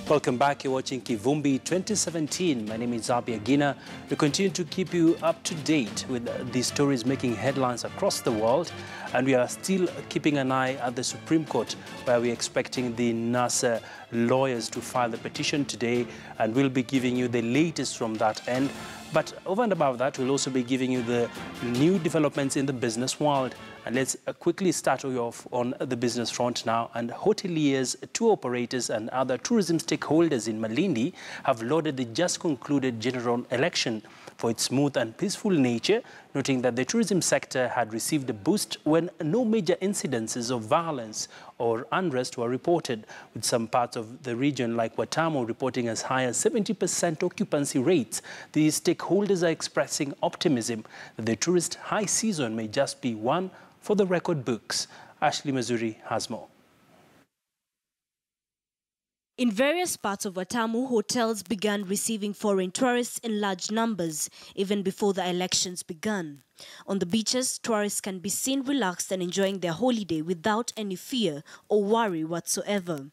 Welcome back. You're watching Kivumbi 2017. My name is Zabi Agina. We continue to keep you up to date with the stories making headlines across the world. And we are still keeping an eye at the Supreme Court, where we're expecting the NASA lawyers to file the petition today. And we'll be giving you the latest from that end. But over and above that, we'll also be giving you the new developments in the business world. And let's quickly start off on the business front now. And hoteliers, tour operators and other tourism stakeholders in Malindi have lauded the just concluded general election for its smooth and peaceful nature, noting that the tourism sector had received a boost when no major incidences of violence or unrest were reported, with some parts of the region like Watamu reporting as high as 70% occupancy rates. The stakeholders are expressing optimism that the tourist high season may just be one for the record books. Ashley Mazuri has more. In various parts of Watamu, hotels began receiving foreign tourists in large numbers, even before the elections began. On the beaches, tourists can be seen relaxed and enjoying their holiday without any fear or worry whatsoever.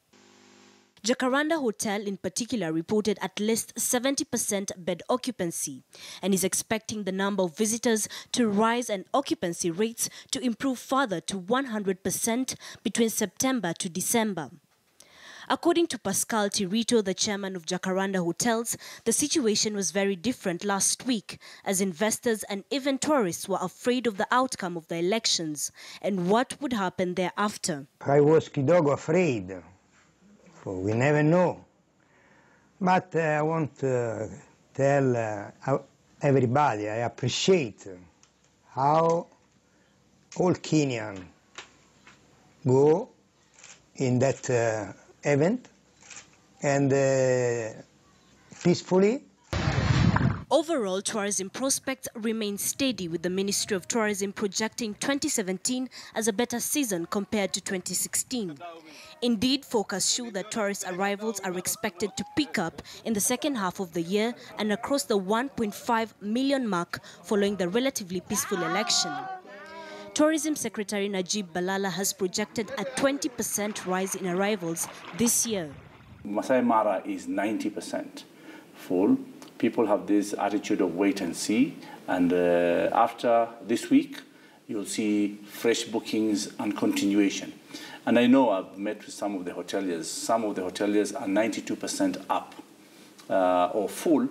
Jacaranda Hotel in particular reported at least 70% bed occupancy and is expecting the number of visitors to rise and occupancy rates to improve further to 100% between September to December. According to Pascal Tirito, the chairman of Jacaranda Hotels, the situation was very different last week as investors and even tourists were afraid of the outcome of the elections and what would happen thereafter. I was kidogo afraid. We never know. But I want to tell everybody I appreciate how all Kenyan go in that event and peacefully. Overall, tourism prospects remain steady, with the Ministry of Tourism projecting 2017 as a better season compared to 2016. Indeed, forecasts show that tourist arrivals are expected to pick up in the second half of the year and across the 1.5 million mark following the relatively peaceful election. Tourism Secretary Najib Balala has projected a 20% rise in arrivals this year. Masai Mara is 90% full. People have this attitude of wait and see, and after this week, you'll see fresh bookings and continuation. And I know I've met with some of the hoteliers. Some of the hoteliers are 92% up or full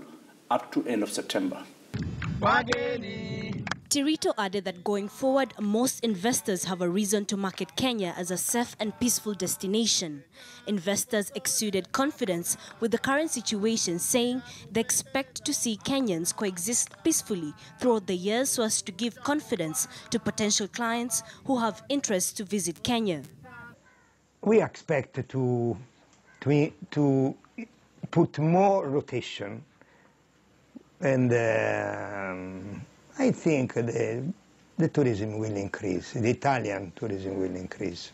up to end of September. Tirito added that going forward, most investors have a reason to market Kenya as a safe and peaceful destination. Investors exuded confidence with the current situation, saying they expect to see Kenyans coexist peacefully throughout the year so as to give confidence to potential clients who have interest to visit Kenya. We expect to put more rotation, and I think the tourism will increase, the Italian tourism will increase.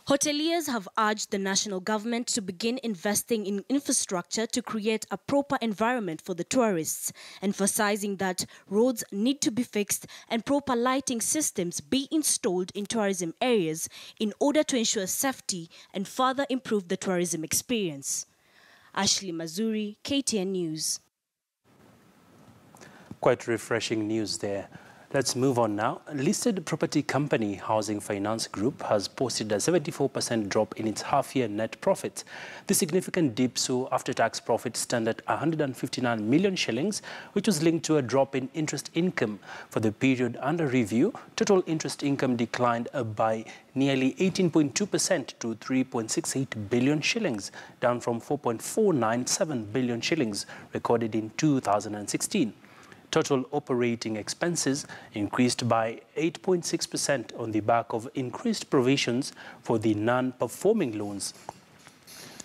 Hoteliers have urged the national government to begin investing in infrastructure to create a proper environment for the tourists, emphasizing that roads need to be fixed and proper lighting systems be installed in tourism areas in order to ensure safety and further improve the tourism experience. Ashley Mazuri, KTN News. Quite refreshing news there. Let's move on now. Listed property company Housing Finance Group has posted a 74% drop in its half-year net profits. The significant dip saw after-tax profits stand at 159 million shillings, which was linked to a drop in interest income. For the period under review, total interest income declined by nearly 18.2% to 3.68 billion shillings, down from 4.497 billion shillings recorded in 2016. Total operating expenses increased by 8.6% on the back of increased provisions for the non-performing loans.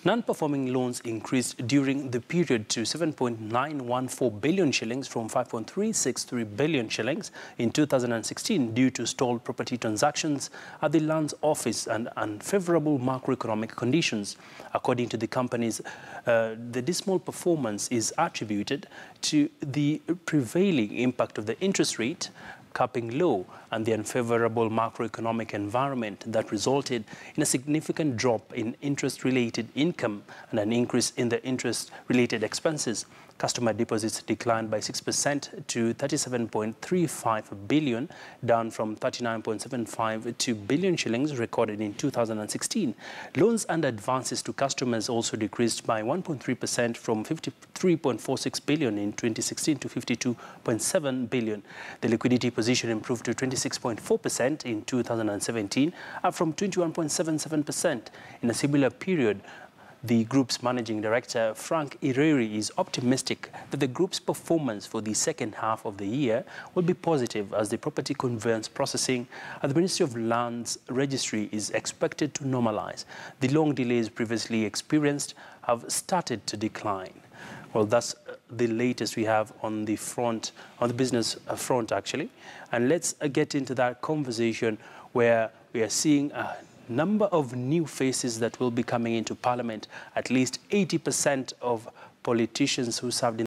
Non-performing loans increased during the period to 7.914 billion shillings from 5.363 billion shillings in 2016 due to stalled property transactions at the Lands Office and unfavorable macroeconomic conditions. According to the companies, the dismal performance is attributed to the prevailing impact of the interest rate, capping law and the unfavorable macroeconomic environment that resulted in a significant drop in interest-related income and an increase in the interest-related expenses. Customer deposits declined by 6% to 37.35 billion, down from 39.752 billion shillings recorded in 2016. Loans and advances to customers also decreased by 1.3% from 53.46 billion in 2016 to 52.7 billion. The liquidity position improved to 26.4% in 2017, up from 21.77% in a similar period. The group's managing director, Frank Ireri, is optimistic that the group's performance for the second half of the year will be positive as the property conveyance processing at the Ministry of Lands Registry is expected to normalize. The long delays previously experienced have started to decline. Well, that's the latest we have on the front, on the business front, actually. And let's get into that conversation where we are seeing a number of new faces that will be coming into Parliament. At least 80% of politicians who served in